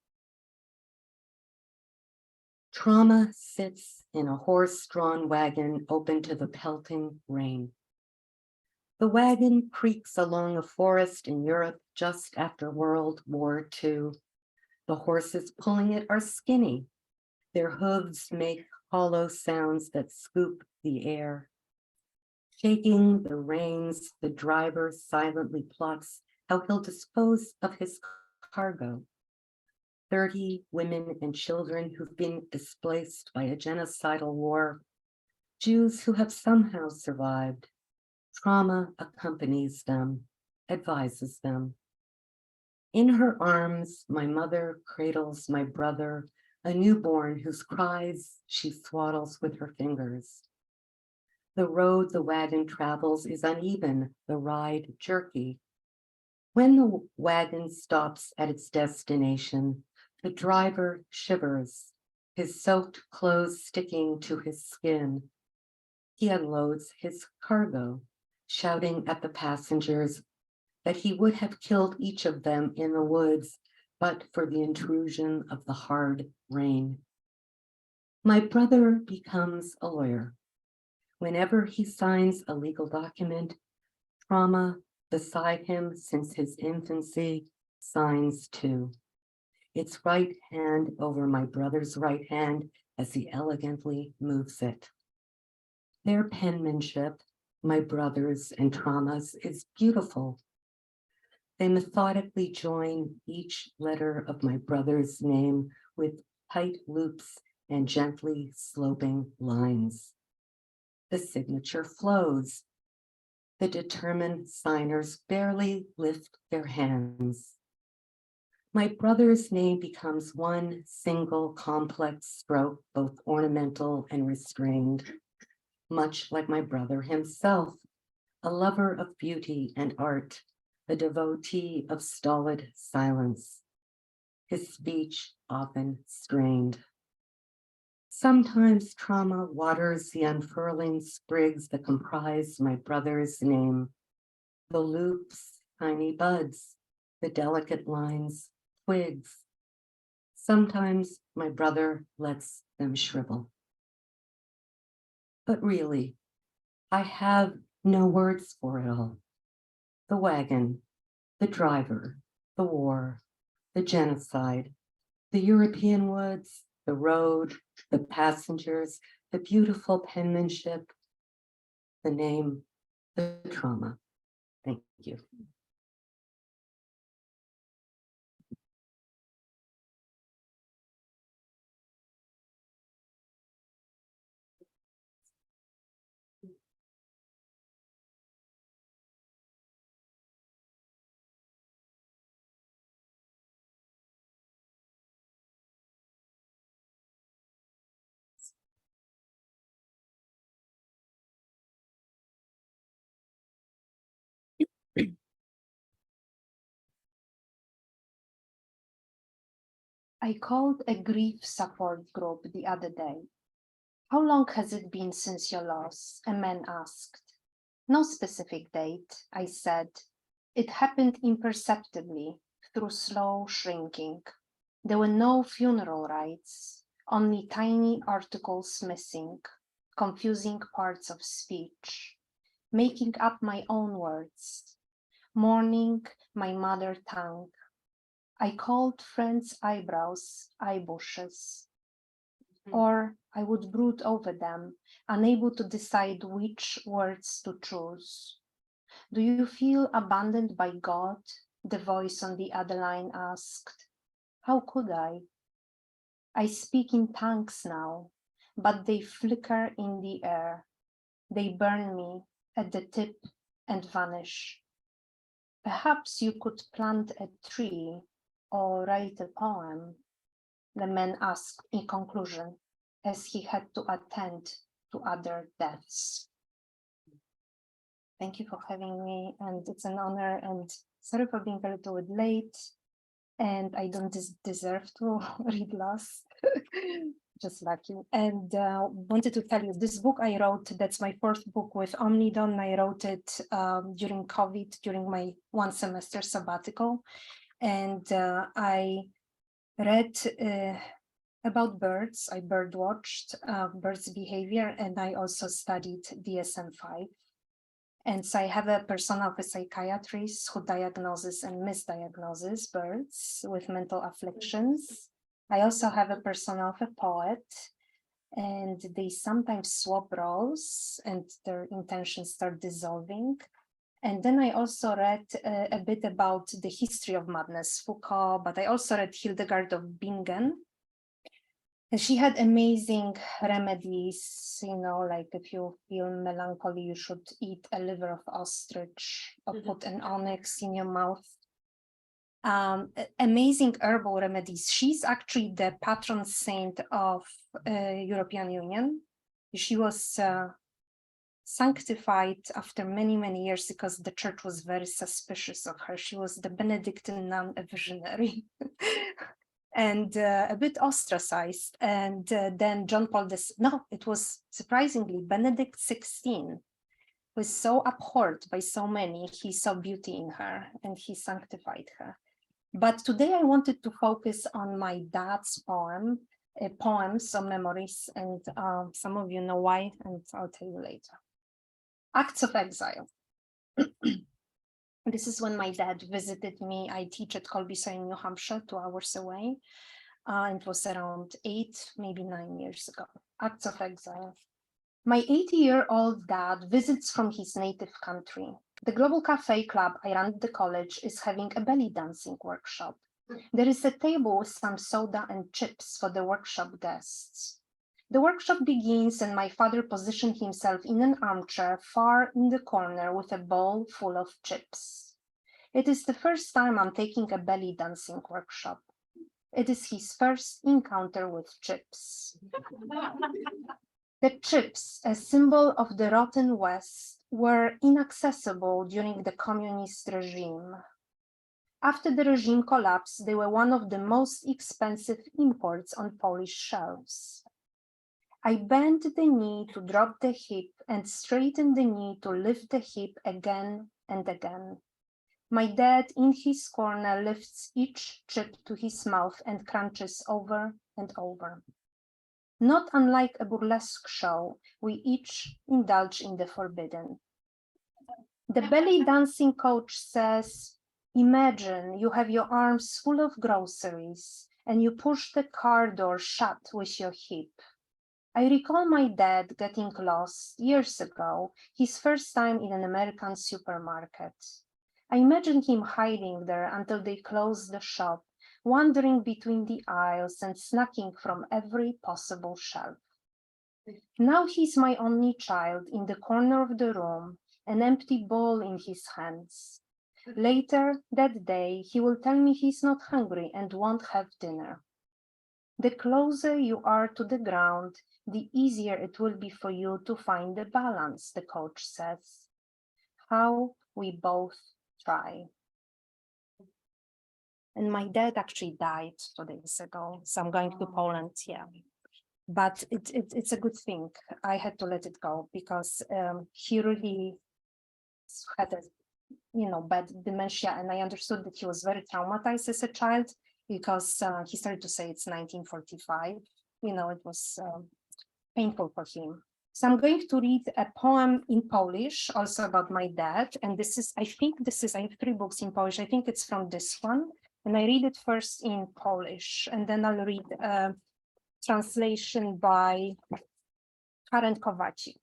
D: Trauma sits in a horse-drawn wagon open to the pelting rain. The wagon creaks along a forest in Europe just after World War II. The horses pulling it are skinny. Their hooves make hollow sounds that scoop the air. Shaking the reins, the driver silently plots how he'll dispose of his cargo. 30 women and children who've been displaced by a genocidal war, Jews who have somehow survived. Trauma accompanies them, advises them. In her arms, my mother cradles my brother, a newborn whose cries she swaddles with her fingers. The road the wagon travels is uneven, the ride jerky. When the wagon stops at its destination, the driver shivers, his soaked clothes sticking to his skin. He unloads his cargo, shouting at the passengers that he would have killed each of them in the woods, but for the intrusion of the hard rain. My brother becomes a lawyer. Whenever he signs a legal document, trauma beside him since his infancy signs too. Its right hand over my brother's right hand as he elegantly moves it. Their penmanship, my brother's and Trauma's, is beautiful. They methodically join each letter of my brother's name with tight loops and gently sloping lines. The signature flows. The determined signers barely lift their hands. My brother's name becomes one single complex stroke, both ornamental and restrained, much like my brother himself, a lover of beauty and art, a devotee of stolid silence, his speech often strained. Sometimes trauma waters the unfurling sprigs that comprise my brother's name, the loops, tiny buds, the delicate lines, twigs. Sometimes my brother lets them shrivel. But really, I have no words for it all. The wagon, the driver, the war, the genocide, the European woods, the road, the passengers, the beautiful penmanship, the name, the trauma. Thank you.
E: I called a grief support group the other day. How long has it been since your loss? A man asked. No specific date, I said. It happened imperceptibly, through slow shrinking. There were no funeral rites, only tiny articles missing, confusing parts of speech, making up my own words, mourning my mother tongue. I called friends' eyebrows eyebushes, or I would brood over them, unable to decide which words to choose. Do you feel abandoned by God? The voice on the other line asked. How could I? I speak in tongues now, but they flicker in the air. They burn me at the tip and vanish. Perhaps you could plant a tree or write a poem, the man asked in conclusion, as he had to attend to other deaths. Thank you for having me, and it's an honor, and sorry for being a little bit late, and I don't deserve to read last, just lucky. And wanted to tell you, this book I wrote, that's my fourth book with Omnidon. I wrote it during COVID, during my one semester sabbatical. And I read about birds. I bird watched birds' behavior, and I also studied DSM-5. And so I have a persona of a psychiatrist who diagnoses and misdiagnoses birds with mental afflictions. I also have a persona of a poet, and they sometimes swap roles and their intentions start dissolving. And then I also read a bit about the history of madness, Foucault, but I also read Hildegard of Bingen. And she had amazing remedies, you know, like if you feel melancholy, you should eat a liver of ostrich or put an onyx in your mouth. Amazing herbal remedies. She's actually the patron saint of European Union. She was sanctified after many, many years because the church was very suspicious of her. She was the Benedictine nun, a visionary. And a bit ostracized. And then John Paul it was surprisingly Benedict XVI was so abhorred by so many. He saw beauty in her and he sanctified her. But today I wanted to focus on my dad's poems or memories, and some of you know why, and I'll tell you later. Acts of Exile. This is when my dad visited me. I teach at Colbisa in New Hampshire, 2 hours away. It was around 8, maybe 9 years ago. Acts of Exile. My 80-year-old dad visits from his native country. The Global Cafe Club I run at the college is having a belly dancing workshop. There is a table with some soda and chips for the workshop guests. The workshop begins and my father positions himself in an armchair far in the corner with a bowl full of chips. It is the first time I'm taking a belly dancing workshop. It is his first encounter with chips. The chips, a symbol of the rotten West, were inaccessible during the communist regime. After the regime collapsed, they were one of the most expensive imports on Polish shelves. I bend the knee to drop the hip and straighten the knee to lift the hip again and again. My dad in his corner lifts each chip to his mouth and crunches over and over. Not unlike a burlesque show, we each indulge in the forbidden. The belly dancing coach says, imagine you have your arms full of groceries and you push the car door shut with your hip. I recall my dad getting lost years ago, his first time in an American supermarket. I imagine him hiding there until they closed the shop, wandering between the aisles and snacking from every possible shelf. Now he's my only child in the corner of the room, an empty bowl in his hands. Later that day, he will tell me he's not hungry and won't have dinner. The closer you are to the ground, the easier it will be for you to find the balance, the coach says. How we both try. And my dad actually died 2 days ago, so I'm going to Poland, yeah. But it's a good thing. I had to let it go because he really had a bad dementia, and I understood that he was very traumatized as a child because he started to say it's 1945. It was painful for him. So I'm going to read a poem in Polish, also about my dad. And I have 3 books in Polish. I think it's from this one. And I read it first in Polish, and then I'll read a translation by Karen Kowacik.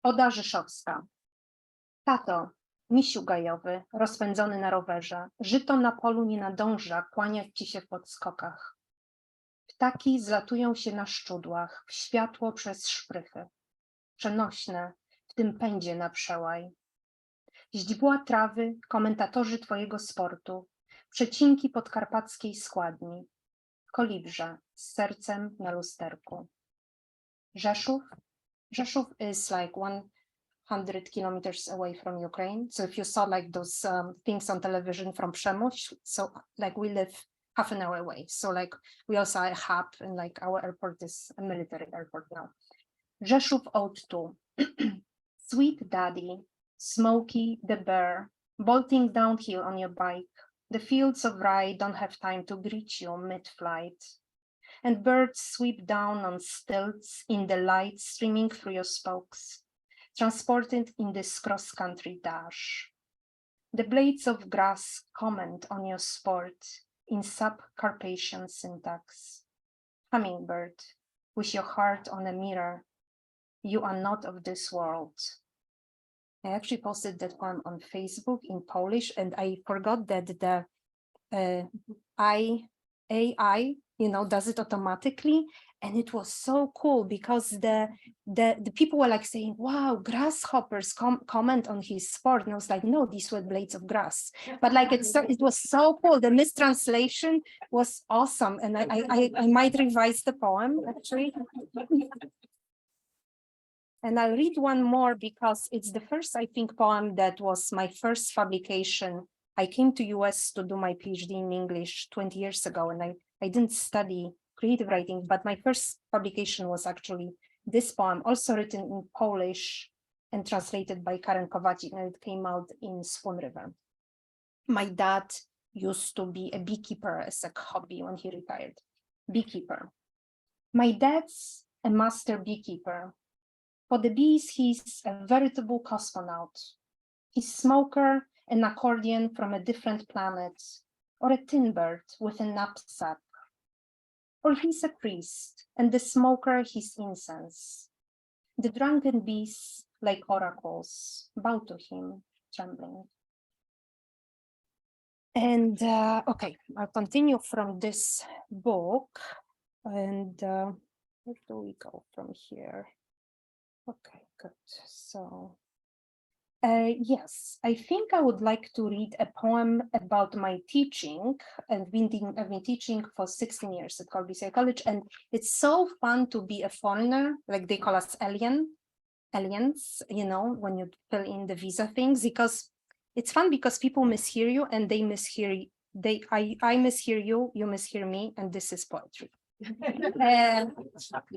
E: Oda Rzeszowska. Tato, misiu gajowy, rozpędzony na rowerze, żyto na polu nie nadąża kłaniać ci się w podskokach. Ptaki zlatują się na szczudłach, w światło przez szprychy. Przenośne, w tym pędzie na przełaj. Źdźbła trawy, komentatorzy twojego sportu, przecinki podkarpackiej składni. Kolibrze z sercem na lusterku. Rzeszów? Rzeszów is like 100 kilometers away from Ukraine. So if you saw like those things on television from Przemyśl, so like we live half an hour away. So like we also have a hub, and like our airport is a military airport now. Rzeszów Ode to. Sweet daddy, Smokey the bear, bolting downhill on your bike. The fields of rye don't have time to greet you mid-flight. And birds sweep down on stilts in the light streaming through your spokes, transported in this cross-country dash. The blades of grass comment on your sport in sub-Carpathian syntax. Hummingbird, with your heart on a mirror, you are not of this world. I actually posted that poem on Facebook in Polish, and I forgot that the AI, does it automatically. And it was so cool because the people were like saying, wow, grasshoppers comment on his sport. And I was like, no, these were blades of grass. But like it was so cool. The mistranslation was awesome. And I might revise the poem actually. And I'll read one more because it's the first, I think, poem that was my first publication. I came to US to do my PhD in English 20 years ago, and I didn't study creative writing, but my first publication was actually this poem, also written in Polish and translated by Karen Kowacik, and it came out in Spoon River. My dad used to be a beekeeper as a hobby when he retired. Beekeeper. My dad's a master beekeeper. For the bees, he's a veritable cosmonaut. He's smoker, an accordion from a different planet, or a tin bird with a knapsack. Or he's a priest, and the smoker his incense. The drunken bees, like oracles, bow to him, trembling. And okay, I'll continue from this book. And where do we go from here? Okay, good. So Yes, I think I would like to read a poem about my teaching. And I've been teaching for 16 years at Carver College, and it's so fun to be a foreigner, like they call us aliens, you know, when you fill in the visa things, because it's fun because people mishear you and they mishear I mishear you, you mishear me, and this is poetry.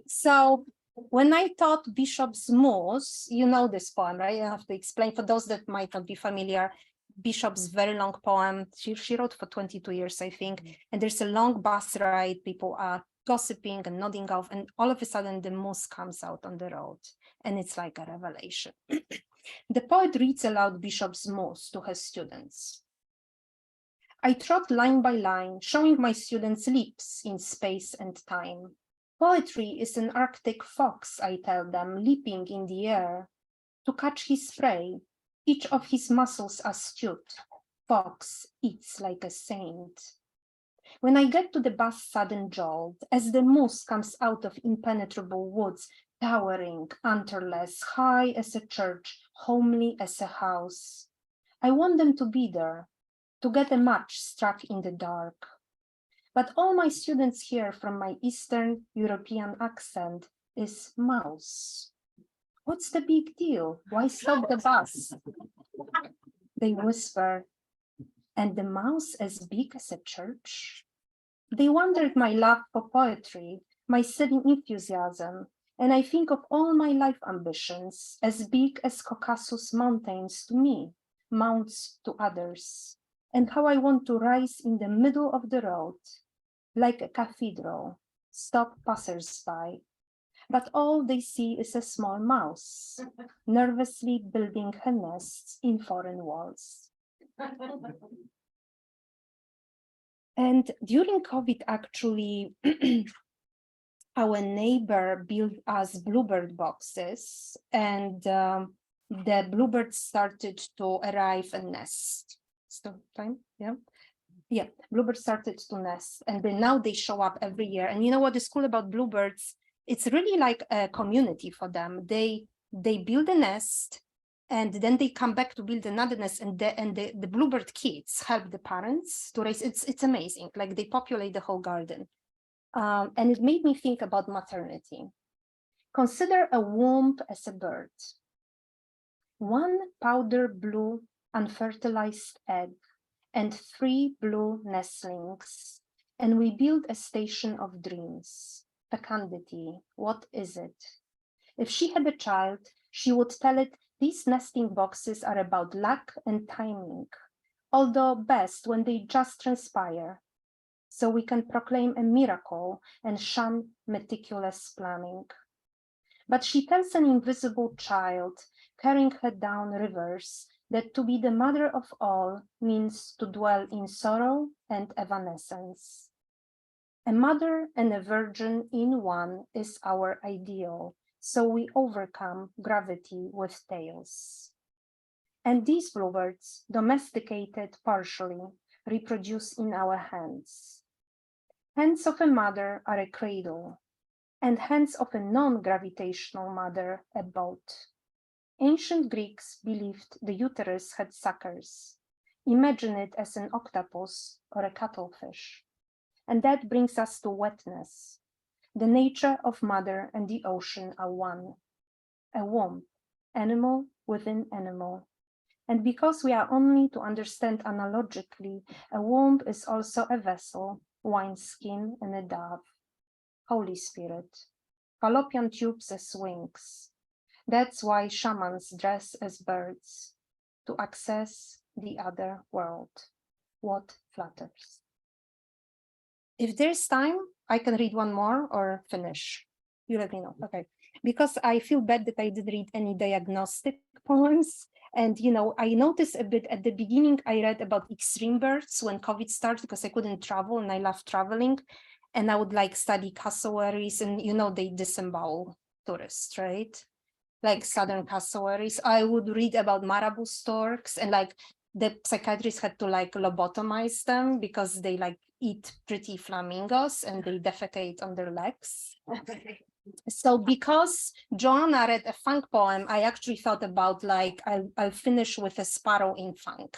E: So when I taught Bishop Moos, you know this poem, right? I have to explain for those that might not be familiar. Bishop's very long poem. She wrote for 22 years, I think. And there's a long bus ride. People are gossiping and nodding off. And all of a sudden, the moose comes out on the road. And it's like a revelation. The poet reads aloud Bishop's Moos to her students. I trot line by line, showing my students leaps in space and time. Poetry is an Arctic fox, I tell them, leaping in the air. To catch his prey, each of his muscles astute, fox eats like a saint. When I get to the bus sudden jolt, as the moose comes out of impenetrable woods, towering, antlerless, high as a church, homely as a house, I want them to be there, to get a match struck in the dark. But all my students hear from my Eastern European accent is mouse. What's the big deal? Why stop the bus? They whisper, and the mouse as big as a church? They wondered my love for poetry, my silly enthusiasm, and I think of all my life ambitions as big as Caucasus mountains to me, mounts to others, and how I want to rise in the middle of the road, like a cathedral, stop passers-by. But all they see is a small mouse, nervously building her nests in foreign walls. And during COVID, actually, our neighbor built us bluebird boxes, and the bluebirds started to arrive and nest. Still time, yeah. Yeah, bluebirds started to nest, and then now they show up every year. And you know what is cool about bluebirds? It's really like a community for them. They build a nest, and then they come back to build another nest, and the bluebird kids help the parents to raise. It's amazing. Like they populate the whole garden, and it made me think about maternity. Consider a womb as a bird. One powder blue unfertilized egg and 3 blue nestlings, and we build a station of dreams. Fecundity, what is it? If she had a child, she would tell it these nesting boxes are about luck and timing, although best when they just transpire, so we can proclaim a miracle and shun meticulous planning. But she tells an invisible child carrying her down rivers that to be the mother of all means to dwell in sorrow and evanescence. A mother and a virgin in one is our ideal, so we overcome gravity with tails. And these bluebirds, domesticated partially, reproduce in our hands. Hands of a mother are a cradle, and hands of a non-gravitational mother a boat. Ancient Greeks believed the uterus had suckers. Imagine it as an octopus or a cuttlefish. And that brings us to wetness. The nature of mother and the ocean are one. A womb, animal within animal. And because we are only to understand analogically, a womb is also a vessel, wineskin and a dove. Holy Spirit. Fallopian tubes as wings. That's why shamans dress as birds, to access the other world. What flatters? If there's time, I can read one more or finish. You let me know. Okay. Because I feel bad that I didn't read any diagnostic poems. And, you know, I noticed a bit at the beginning, I read about extreme birds when COVID started because I couldn't travel and I love traveling. And I would like study cassowaries and, you know, they disembowel tourists, right? Like southern cassowaries. I would read about marabou storks, and like the psychiatrists had to like lobotomize them because they like eat pretty flamingos and they defecate on their legs. So because Joanna read a funk poem, I actually thought about like, I'll finish with a sparrow in funk.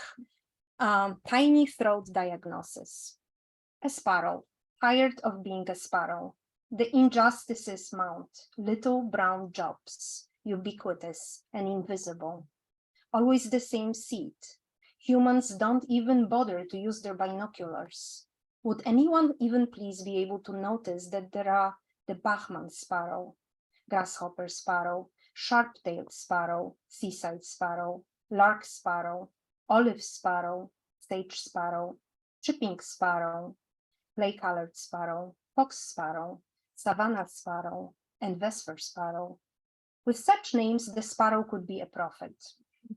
E: Tiny throat diagnosis. A sparrow, tired of being a sparrow. The injustices mount, little brown jobs, ubiquitous and invisible. Always the same seat. Humans don't even bother to use their binoculars. Would anyone even please be able to notice that there are the Bachman sparrow, grasshopper sparrow, sharp-tailed sparrow, seaside sparrow, lark sparrow, olive sparrow, sage sparrow, chipping sparrow, clay-colored sparrow, fox sparrow, savannah sparrow, and vesper sparrow. With such names, the sparrow could be a prophet.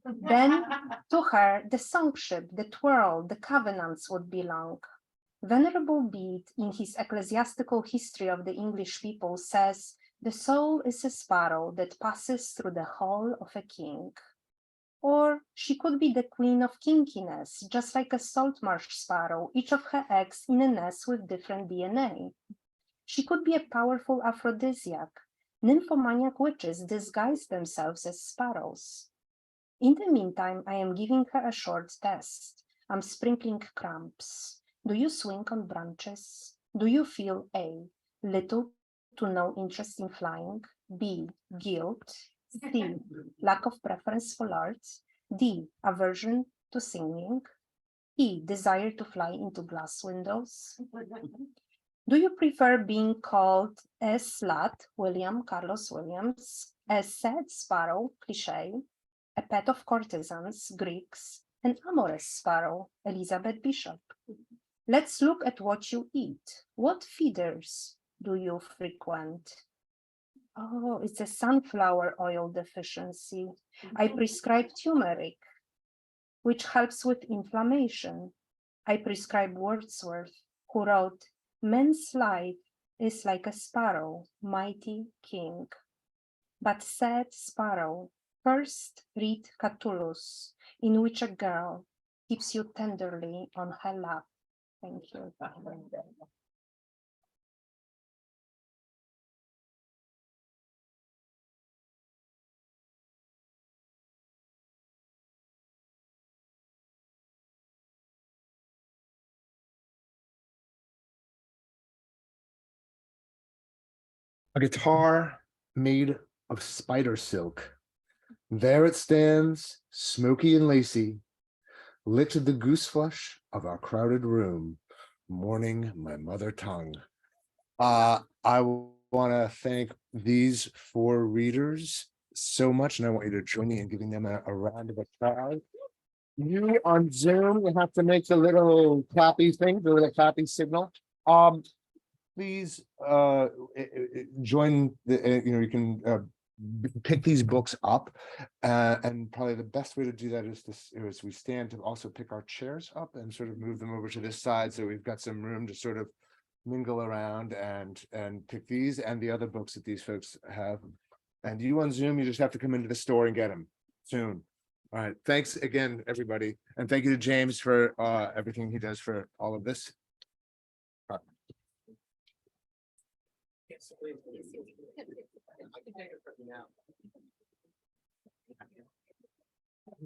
E: Then to her, the songship, the twirl, the covenants would belong. Venerable Bede, in his ecclesiastical history of the English people, says, the soul is a sparrow that passes through the hall of a king. Or she could be the queen of kinkiness, just like a salt marsh sparrow, each of her eggs in a nest with different DNA. She could be a powerful aphrodisiac. Nymphomaniac witches disguise themselves as sparrows. In the meantime, I am giving her a short test. I'm sprinkling crumbs. Do you swing on branches? Do you feel A, little to no interest in flying? B, guilt? C, lack of preference for art? D, aversion to singing? E, desire to fly into glass windows? Do you prefer being called a slut, William Carlos Williams, a sad sparrow, Cliché, a pet of courtesans, Greeks, an amorous sparrow, Elizabeth Bishop? Let's look at what you eat. What feeders do you frequent? Oh, it's a sunflower oil deficiency. I prescribe turmeric, which helps with inflammation. I prescribe Wordsworth, who wrote, man's life is like a sparrow, mighty king. But sad sparrow, first read Catullus, in which a girl keeps you tenderly on her lap. Thank you.
A: A guitar made of spider silk. There it stands, smoky and lacy, lit to the goose flesh of our crowded room, mourning my mother tongue. I want to thank these 4 readers so much, and I want you to join me in giving them a round of applause. You on Zoom, you have to make the little clappy thing, the little clappy signal. Please join the, you can pick these books up, and probably the best way to do that is we stand to also pick our chairs up and sort of move them over to this side, so we've got some room to sort of mingle around and pick these and the other books that these folks have. And you on Zoom, you just have to come into the store and get them soon. All right, thanks again, everybody, and thank you to James for everything he does for all of this. Yes, please. I can take it from you now.